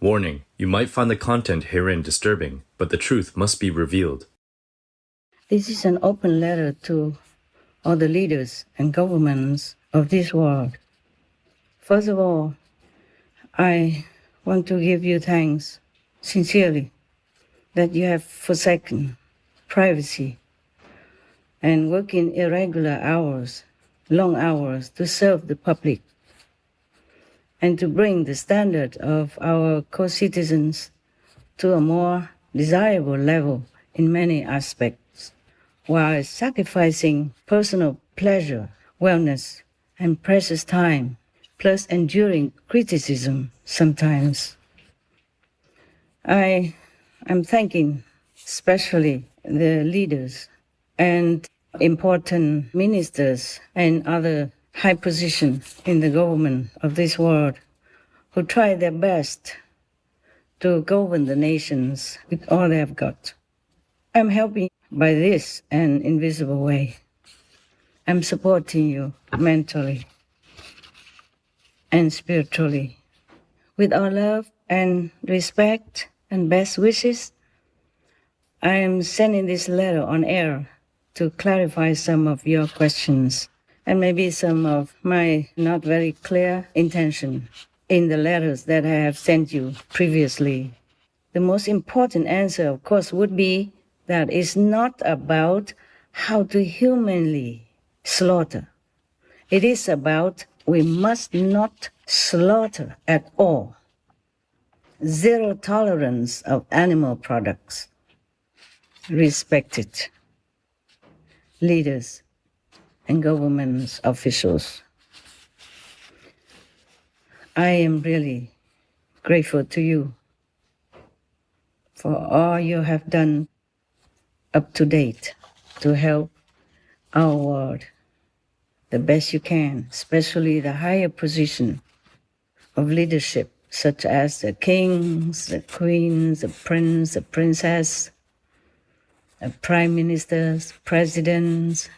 Warning, you might find the content herein disturbing, but the truth must be revealed. This is an open letter to all the leaders and governments of this world. First of all, I want to give you thanks sincerely that you have forsaken privacy and work in irregular hours, long hours, to serve the public and to bring the standard of our co-citizens to a more desirable level in many aspects, while sacrificing personal pleasure, wellness, and precious time, plus enduring criticism sometimes. I am thanking especially the leaders and important ministers and other high positions in the government of this world who try their best to govern the nations with all they have got. I'm helping by this an invisible way. I'm supporting you mentally and spiritually. With all love and respect and best wishes, I am sending this letter on air to clarify some of your questions and maybe some of my not very clear intention in the letters that I have sent you previously. The most important answer, of course, would be that it's not about how to humanly slaughter. It is about we must not slaughter at all. Zero tolerance of animal products. Respected leaders and government officials. I am really grateful to you for all you have done up to date to help our world the best you can, especially the higher position of leadership, such as the kings, the queens, the prince, the princess, the prime ministers, presidents,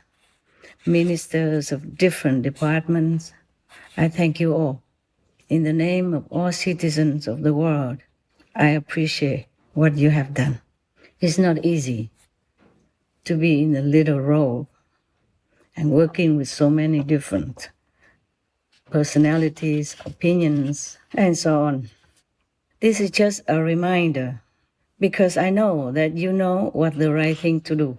ministers of different departments. I thank you all. In the name of all citizens of the world, I appreciate what you have done. It's not easy to be in a little role and working with so many different personalities, opinions, and so on. This is just a reminder, because I know that you know what the right thing to do.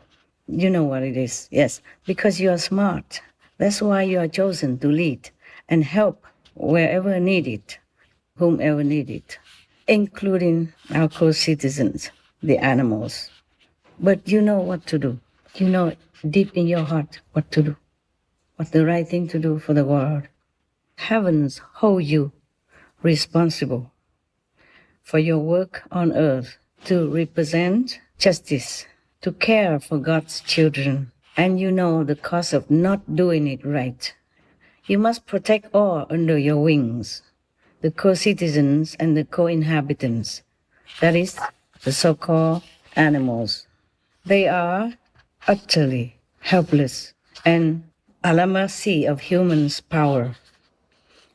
You know what it is, yes, because you are smart. That's why you are chosen to lead and help wherever needed, whomever needed, including our co-citizens, the animals. But you know what to do. You know deep in your heart what to do, what's the right thing to do for the world. Heavens hold you responsible for your work on earth to represent justice, to care for God's children, and you know the cost of not doing it right. You must protect all under your wings, the co-citizens and the co-inhabitants, that is, the so-called animals. They are utterly helpless and at the mercy of humans' power.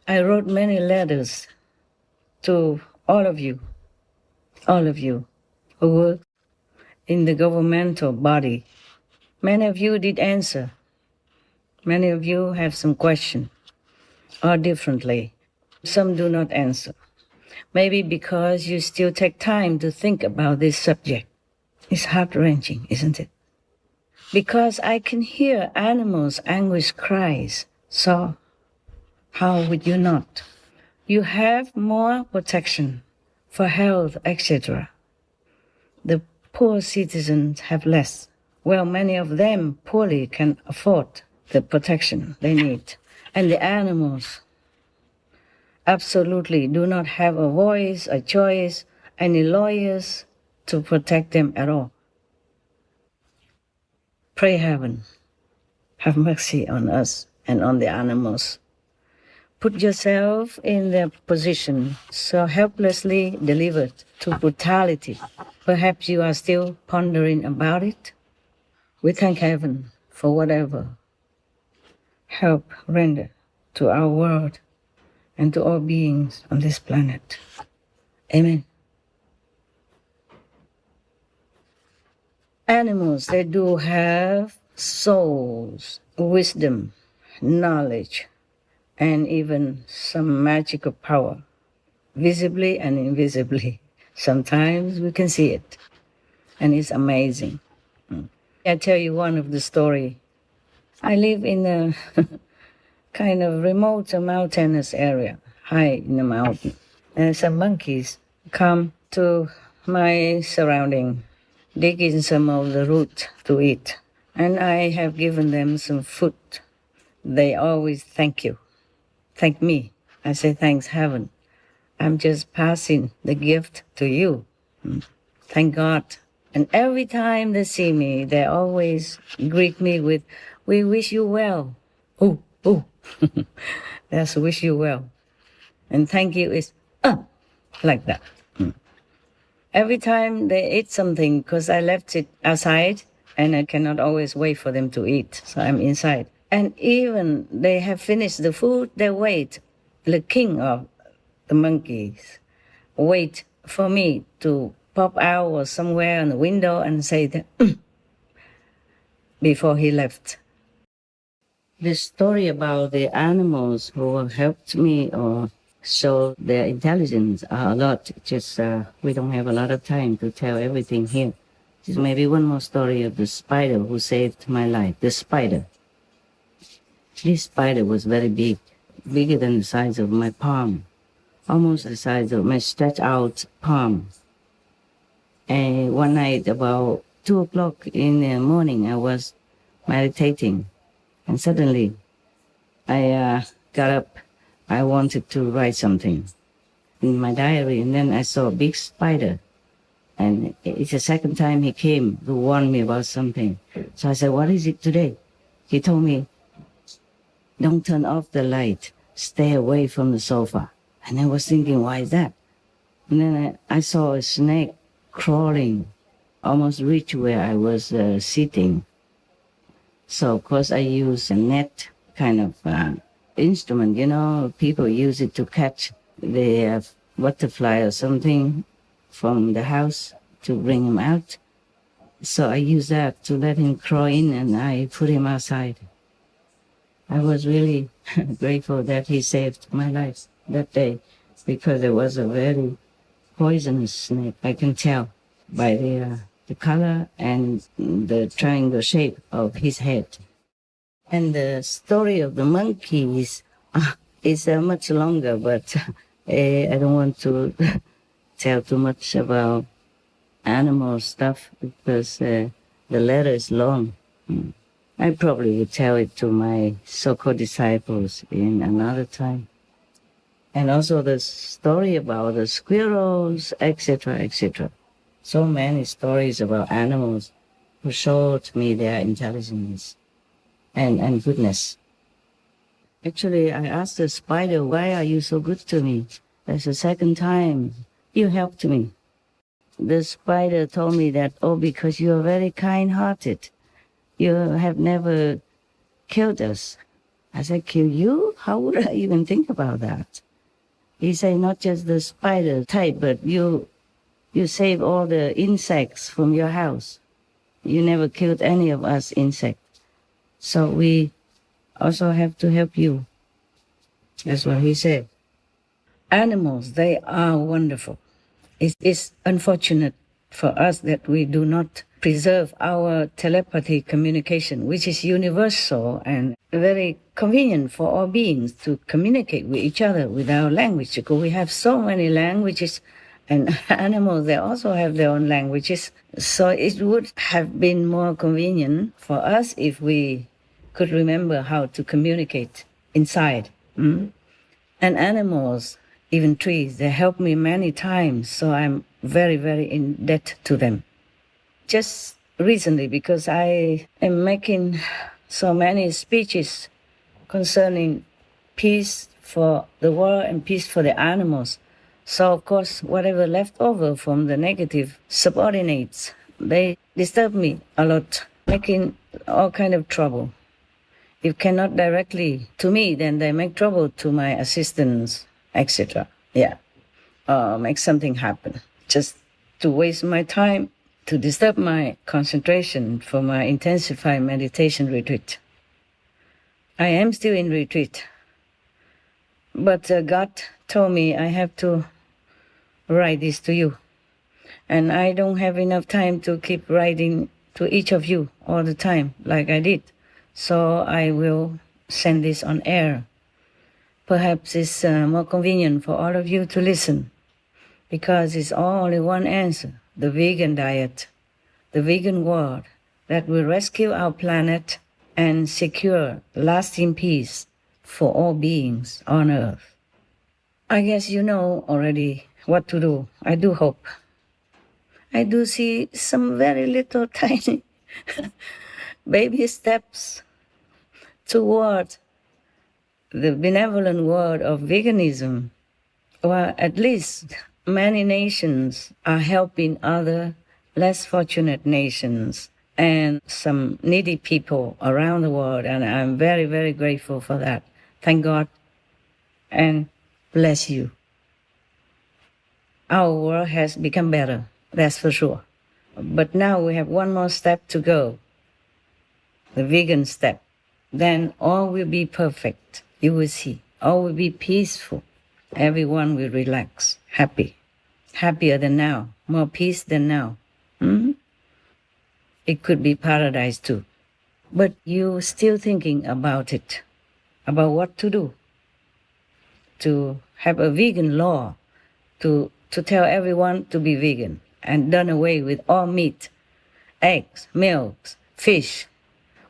I wrote many letters to all of you who work in the governmental body. Many of you did answer. Many of you have some question, or differently. Some do not answer. Maybe because you still take time to think about this subject. It's heart-wrenching, isn't it? Because I can hear animals' anguish cries. So, how would you not? You have more protection for health, etc. The poor citizens have less. Well, many of them poorly can afford the protection they need. And the animals absolutely do not have a voice, a choice, any lawyers to protect them at all. Pray heaven, have mercy on us and on the animals. Put yourself in their position, so helplessly delivered to brutality. Perhaps you are still pondering about it. We thank heaven for whatever help render to our world and to all beings on this planet. Amen. Animals, they do have souls, wisdom, knowledge, and even some magical power, visibly and invisibly. Sometimes we can see it, and it's amazing. I tell you one of the story. I live in a kind of remote mountainous area, high in the mountain. And some monkeys come to my surrounding, dig in some of the root to eat. And I have given them some food. They always thank you. Thank me. I say, thanks heaven. I'm just passing the gift to you. Thank God. And every time they see me, they always greet me with, we wish you well. Oh. That's wish you well. And thank you is, like that. Every time they eat something, because I left it outside, and I cannot always wait for them to eat, so I'm inside. And even they have finished the food, they wait. The king of the monkeys wait for me to pop out or somewhere on the window and say that before he left. The story about the animals who helped me or show their intelligence are a lot. Just we don't have a lot of time to tell everything here. Just maybe one more story of the spider who saved my life. The spider. This spider was very big, bigger than the size of my palm, almost the size of my stretched out palm. And one night about 2 o'clock in the morning, I was meditating. And suddenly, I got up. I wanted to write something in my diary, and then I saw a big spider. And it's the second time he came to warn me about something. So I said, what is it today? He told me, don't turn off the light. Stay away from the sofa. And I was thinking, why is that? And then I saw a snake crawling, almost reach where I was sitting. So, of course, I use a net kind of instrument, you know. People use it to catch the butterfly or something from the house to bring him out. So I use that to let him crawl in, and I put him outside. I was really grateful that he saved my life that day, because it was a very poisonous snake. I can tell by the color and the triangle shape of his head. And the story of the monkeys is much longer, but I don't want to tell too much about animal stuff because the letter is long. I probably will tell it to my so-called disciples in another time. And also the story about the squirrels, etc., etc. So many stories about animals who showed me their intelligence and goodness. Actually, I asked the spider, why are you so good to me? That's the second time you helped me. The spider told me that, because you are very kind-hearted. You have never killed us. I said, kill you? How would I even think about that? He said, not just the spider type, but you save all the insects from your house. You never killed any of us insects. So we also have to help you. That's what he said. Animals, they are wonderful. It's unfortunate for us that we do not preserve our telepathy communication, which is universal and very convenient for all beings to communicate with each other with our language, because we have so many languages, and animals, they also have their own languages. So it would have been more convenient for us if we could remember how to communicate inside. And animals, even trees, they helped me many times, so I'm very, very in debt to them. Just recently, because I am making so many speeches concerning peace for the world and peace for the animals. So, of course, whatever left over from the negative subordinates, they disturb me a lot, making all kind of trouble. If cannot directly to me, then they make trouble to my assistants, etc. Yeah. make something happen, just to waste my time, to disturb my concentration for my intensified meditation retreat. I am still in retreat, but God told me I have to write this to you. And I don't have enough time to keep writing to each of you all the time like I did. So I will send this on air. Perhaps it's more convenient for all of you to listen, because it's only one answer: the vegan diet, the vegan world that will rescue our planet and secure lasting peace for all beings on earth. I guess you know already what to do. I do hope. I do see some very little tiny baby steps toward the benevolent world of veganism, or at least many nations are helping other less fortunate nations and some needy people around the world, and I'm very, very grateful for that. Thank God and bless you. Our world has become better, that's for sure. But now we have one more step to go, the vegan step. Then all will be perfect. You will see. All will be peaceful. Everyone will relax, happy. Happier than now, more peace than now. It could be paradise too. But you're still thinking about it, about what to do. To have a vegan law, to tell everyone to be vegan and done away with all meat, eggs, milk, fish.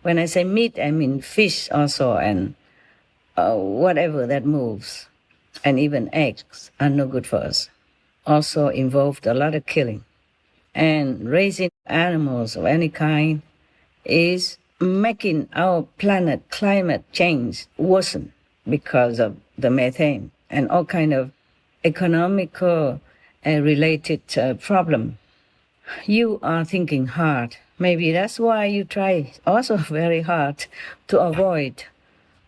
When I say meat, I mean fish also, and whatever that moves. And even eggs are no good for us. Also involved a lot of killing. And raising animals of any kind is making our planet climate change worsen because of the methane and all kind of economical related problem. You are thinking hard. Maybe that's why you try also very hard to avoid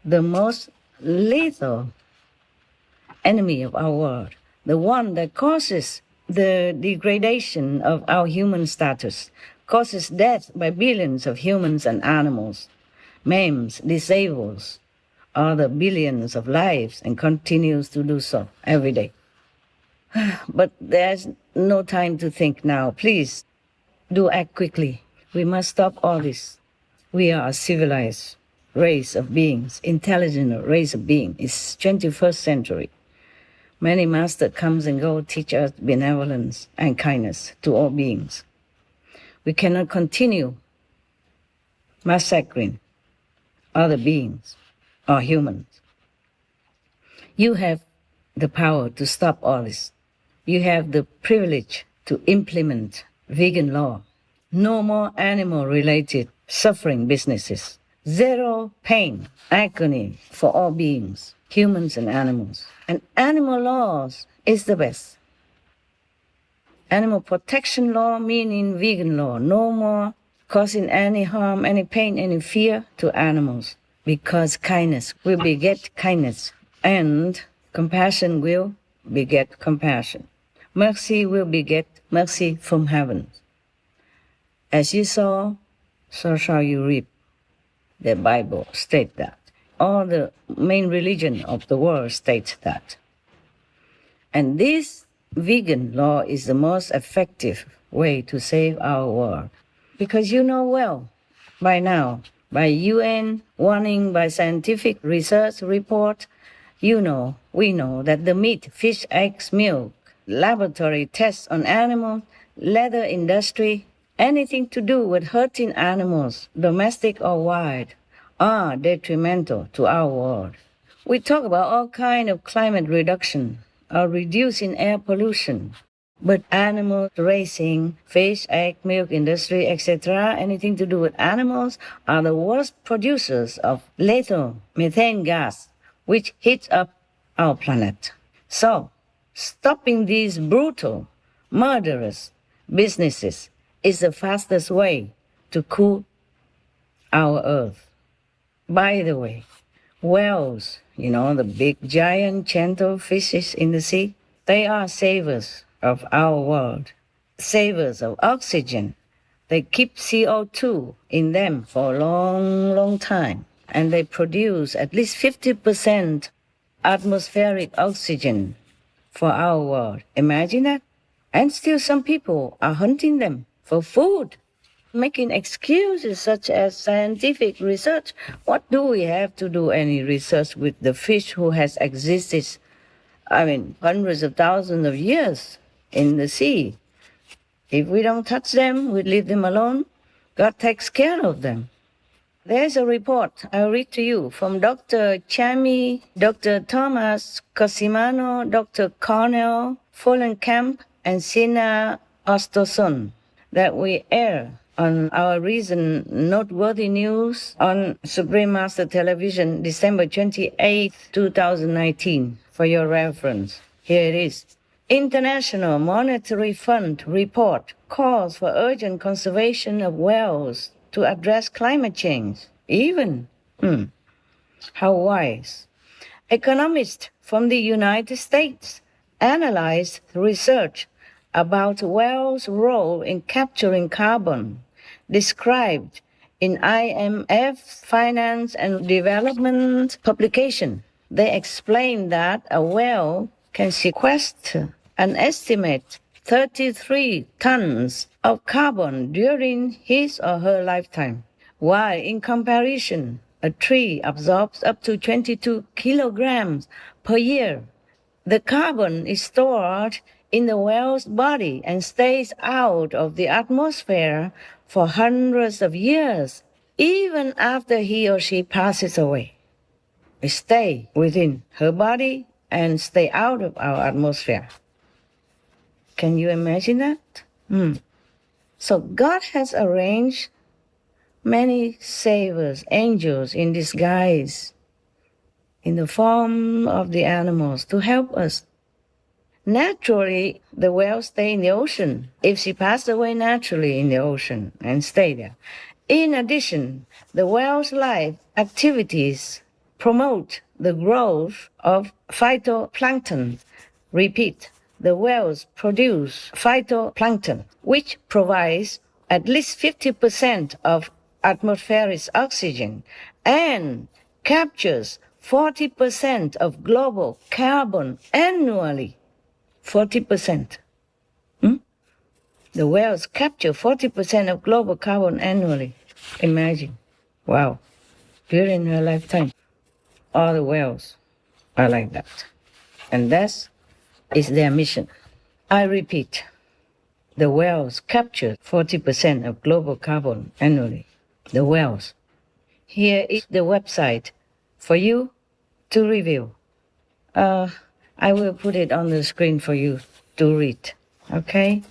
the most lethal enemy of our world, the one that causes the degradation of our human status, causes death by billions of humans and animals, maims, disables other billions of lives, and continues to do so every day. But there's no time to think now. Please do act quickly. We must stop all this. We are a civilized race of beings, intelligent race of beings. It's 21st century. Many masters comes and go, teach us benevolence and kindness to all beings. We cannot continue massacring other beings or humans. You have the power to stop all this. You have the privilege to implement vegan law. No more animal-related suffering businesses. Zero pain, agony for all beings, humans and animals. And animal laws is the best. Animal protection law meaning vegan law. No more causing any harm, any pain, any fear to animals. Because kindness will beget kindness, and compassion will beget compassion. Mercy will beget mercy from heaven. As you sow, so shall you reap. The Bible states that. All the main religion of the world states that. And this vegan law is the most effective way to save our world. Because you know well, by now, by UN warning, by scientific research report, we know that the meat, fish, eggs, milk, laboratory tests on animals, leather industry, anything to do with hurting animals, domestic or wild, are detrimental to our world. We talk about all kinds of climate reduction or reducing air pollution, but animal raising, fish, egg, milk industry, etc., anything to do with animals, are the worst producers of lethal methane gas, which heats up our planet. So, stopping these brutal, murderous businesses is the fastest way to cool our earth. By the way, whales, the big giant gentle fishes in the sea, They are savers of our world, savers of oxygen. They keep CO2 in them for a long, long time, and they produce at least 50% atmospheric oxygen for our world. Imagine that. And still some people are hunting them for food, making excuses such as scientific research. What do we have to do any research with the fish who has existed, hundreds of thousands of years in the sea? If we don't touch them, we leave them alone, God takes care of them. There's a report I'll read to you from Dr. Chami, Dr. Thomas Cosimano, Dr. Cornell Follenkamp, and Sina Ostoson that we air on our recent noteworthy news on Supreme Master Television, December 28, 2019, for your reference. Here it is. International Monetary Fund report calls for urgent conservation of whales to address climate change. How wise. Economists from the United States analyzed research about whales' role in capturing carbon, described in IMF Finance and Development publication. They explained that a whale can sequester an estimate 33 tons of carbon during his or her lifetime, while in comparison, a tree absorbs up to 22 kilograms per year. The carbon is stored in the whale's body and stays out of the atmosphere for hundreds of years, even after he or she passes away. It stays within her body and stay out of our atmosphere. Can you imagine that? So God has arranged many savers, angels in disguise, in the form of the animals to help us. Naturally, the whale stay in the ocean if she passed away naturally in the ocean and stay there. In addition, the whale's life activities promote the growth of phytoplankton. Repeat, the whales produce phytoplankton, which provides at least 50% of atmospheric oxygen and captures 40% of global carbon annually. 40%. The whales capture 40% of global carbon annually. Imagine. Wow. During her lifetime, all the whales are like that. And that is their mission. I repeat, the whales capture 40% of global carbon annually. The whales. Here is the website for you to review. I will put it on the screen for you to read, okay?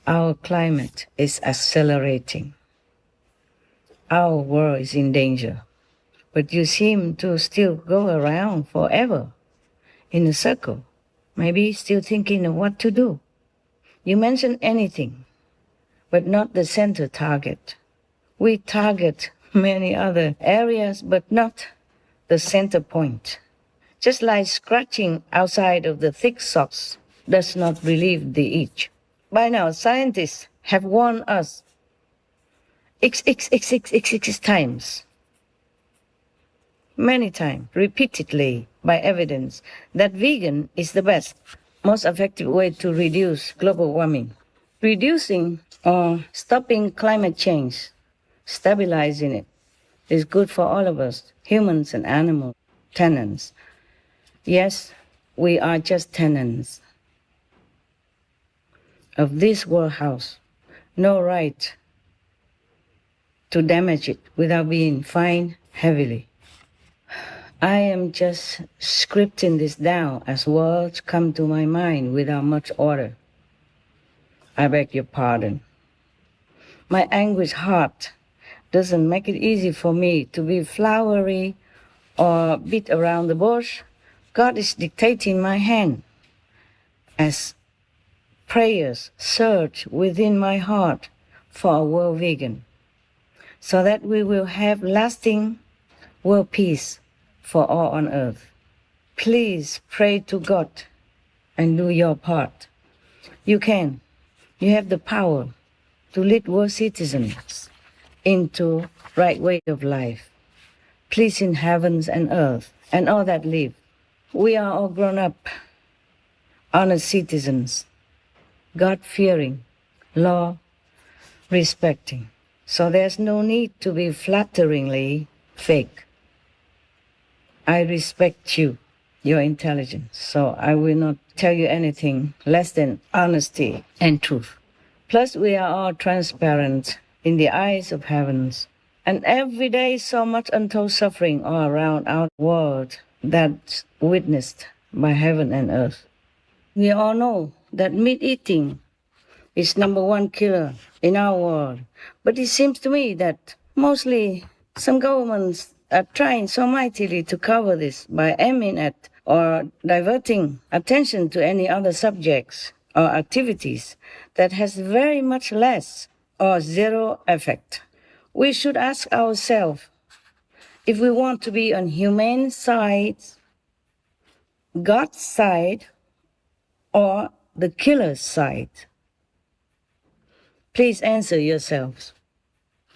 Our climate is accelerating. Our world is in danger. But you seem to still go around forever in a circle, maybe still thinking of what to do. You mention anything, but not the center target. We target many other areas, but not the center point. Just like scratching outside of the thick socks does not relieve the itch. By now, scientists have warned us x times, many times, repeatedly, by evidence that vegan is the best, most effective way to reduce global warming. Reducing or stopping climate change, stabilizing it, is good for all of us, humans and animals, tenants. Yes, we are just tenants of this world house. No right to damage it without being fined heavily. I am just scripting this down as words come to my mind without much order. I beg your pardon. My anguished heart doesn't make it easy for me to be flowery or beat around the bush. God is dictating my hand as prayers surge within my heart for a world vegan, so that we will have lasting world peace for all on earth. please pray to God and do your part. You can. You have the power to lead world citizens into right way of life, pleasing heavens and earth and all that live. We are all grown up, honest citizens, God-fearing, law-respecting. So there's no need to be flatteringly fake. I respect you, your intelligence, so I will not tell you anything less than honesty and truth. Plus, we are all transparent in the eyes of heavens. And every day so much untold suffering all around our world that's witnessed by heaven and earth. We all know that meat eating is number one killer in our world. But it seems to me that mostly some governments are trying so mightily to cover this by aiming at or diverting attention to any other subjects or activities that has very much less or zero effect. We should ask ourselves if we want to be on humane side, God's side, or the killer's side. Please answer yourselves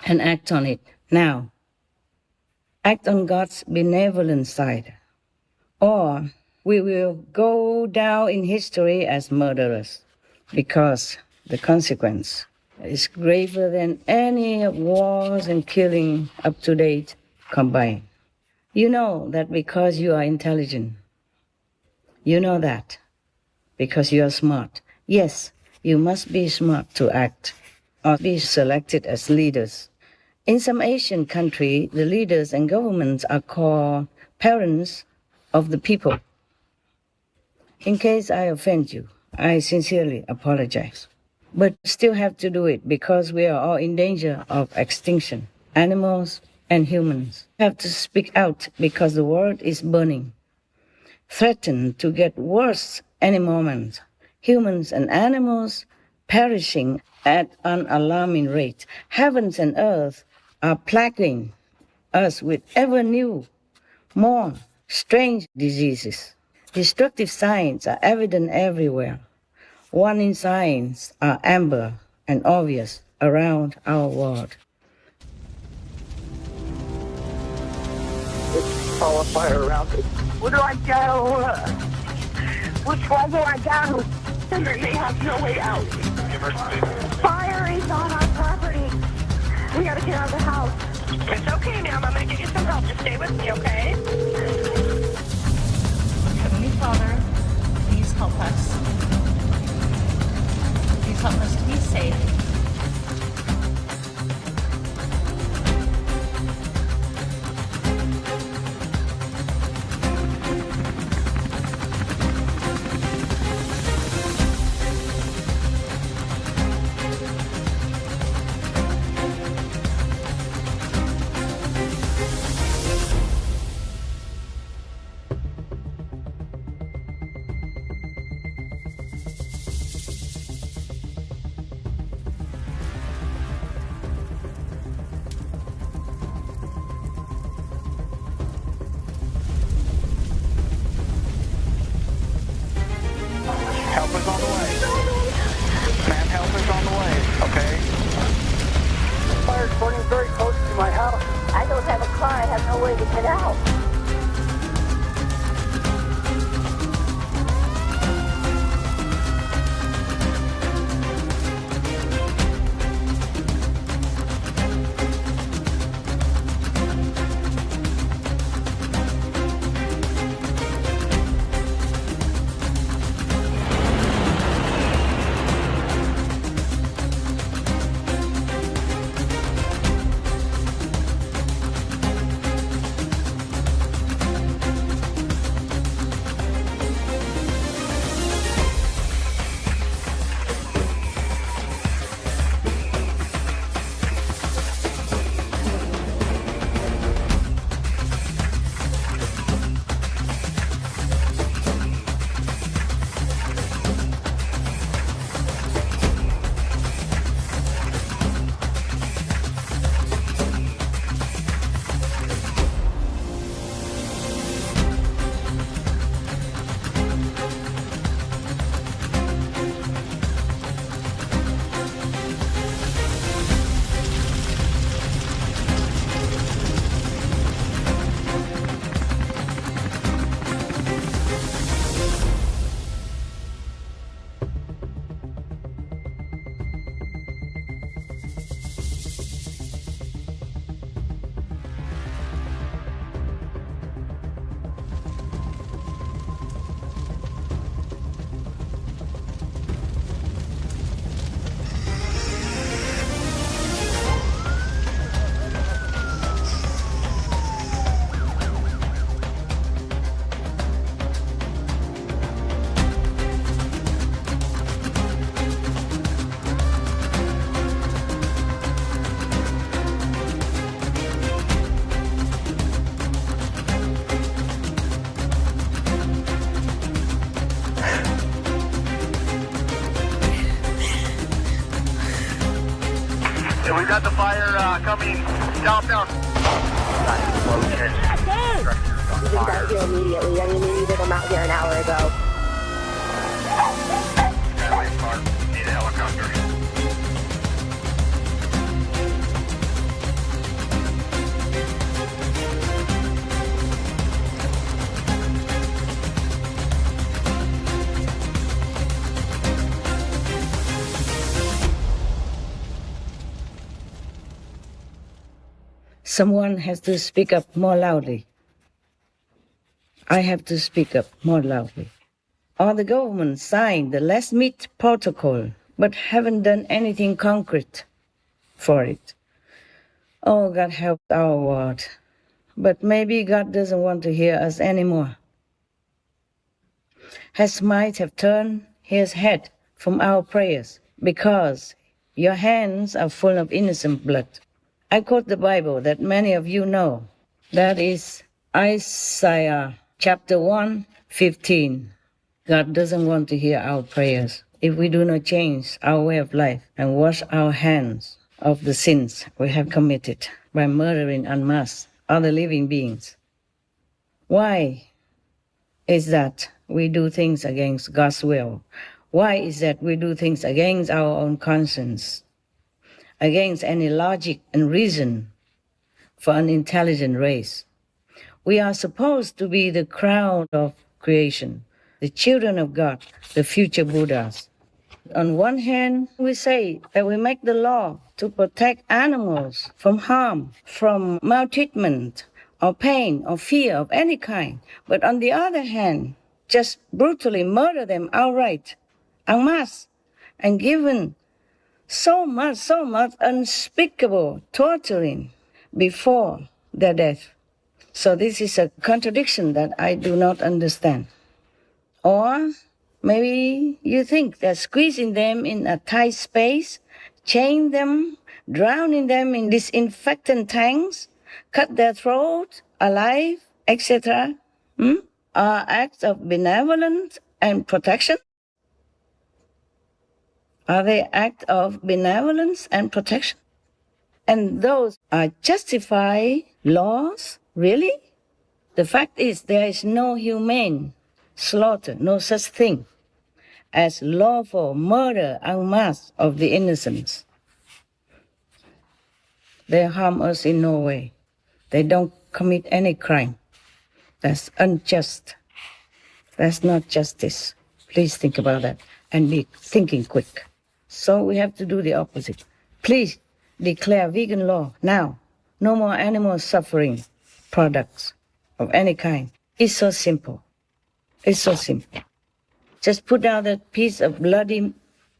and act on it now. Act on God's benevolent side, or we will go down in history as murderers, because the consequence is graver than any wars and killing up to date combined. You know that because you are intelligent. You know that because you are smart. Yes, you must be smart to act or be selected as leaders. In some Asian countries, the leaders and governments are called parents of the people. In case I offend you, I sincerely apologize. But still have to do it because we are all in danger of extinction. Animals and humans have to speak out because the world is burning, threatened to get worse any moment. Humans and animals perishing at an alarming rate. Heavens and earth are plaguing us with ever new, more strange diseases. Destructive signs are evident everywhere. Warning signs are amber and obvious around our world. It's all fire around me. Where do I go? Which way do I go? They have no way out. Fire is on our property. We gotta get out of the house. It's okay, ma'am. I'm gonna get you some help. Just stay with me, okay? Heavenly Father, please help us. Please help us to be safe. Help is on the way. Ma'am, help is on the way, okay? Fire's burning very close to my house. I don't have a car. I have no way to get out. We got the fire coming southbound. You just got here immediately. I mean, we needed them out here an hour ago. Need a helicopter. Someone has to speak up more loudly. I have to speak up more loudly. Or the government signed the less meat protocol, but haven't done anything concrete for it. Oh, God help our world. But maybe God doesn't want to hear us anymore. Has might have turned his head from our prayers because your hands are full of innocent blood. I quote the Bible that many of you know. That is Isaiah chapter 1:15. God doesn't want to hear our prayers if we do not change our way of life and wash our hands of the sins we have committed by murdering en masse other living beings. Why is that we do things against God's will? Why is that we do things against our own conscience, against any logic and reason for an intelligent race? We are supposed to be the crown of creation, the children of God, the future Buddhas. On one hand, we say that we make the law to protect animals from harm, from maltreatment, or pain, or fear of any kind. But on the other hand, just brutally murder them outright, en masse, and given so much unspeakable torturing before their death. So this is a contradiction that I do not understand. Or maybe you think that squeezing them in a tight space, chain them, drowning them in disinfectant tanks, cut their throat alive, etc., are acts of benevolence and protection? Are they acts of benevolence and protection? And those are justified laws? Really? The fact is there is no humane slaughter, no such thing as lawful murder en masse of the innocents. They harm us in no way. They don't commit any crime. That's unjust. That's not justice. Please think about that and be thinking quick. So we have to do the opposite. Please declare vegan law now. No more animal suffering products of any kind. It's so simple. It's so simple. Just put down that piece of bloody,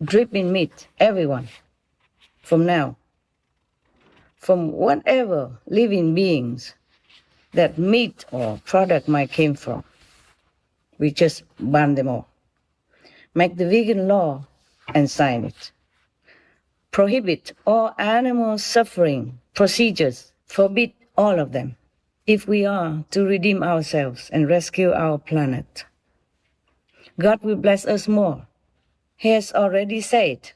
dripping meat, everyone, from now. From whatever living beings that meat or product might came from. We just ban them all. Make the vegan law and sign it. Prohibit all animal suffering procedures. Forbid all of them. If we are to redeem ourselves and rescue our planet, God will bless us more. He has already said,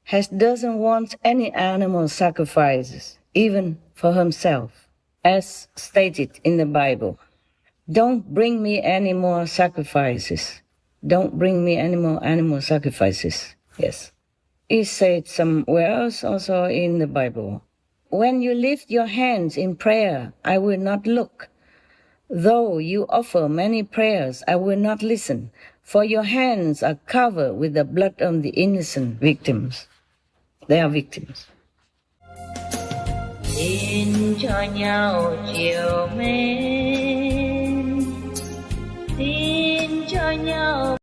He doesn't want any animal sacrifices, even for himself, as stated in the Bible. Don't bring me any more sacrifices. Don't bring me any more animal sacrifices. Yes. He said somewhere else also in the Bible, when you lift your hands in prayer, I will not look. Though you offer many prayers, I will not listen, for your hands are covered with the blood of the innocent victims. They are victims. Xin cho nhau chiều mến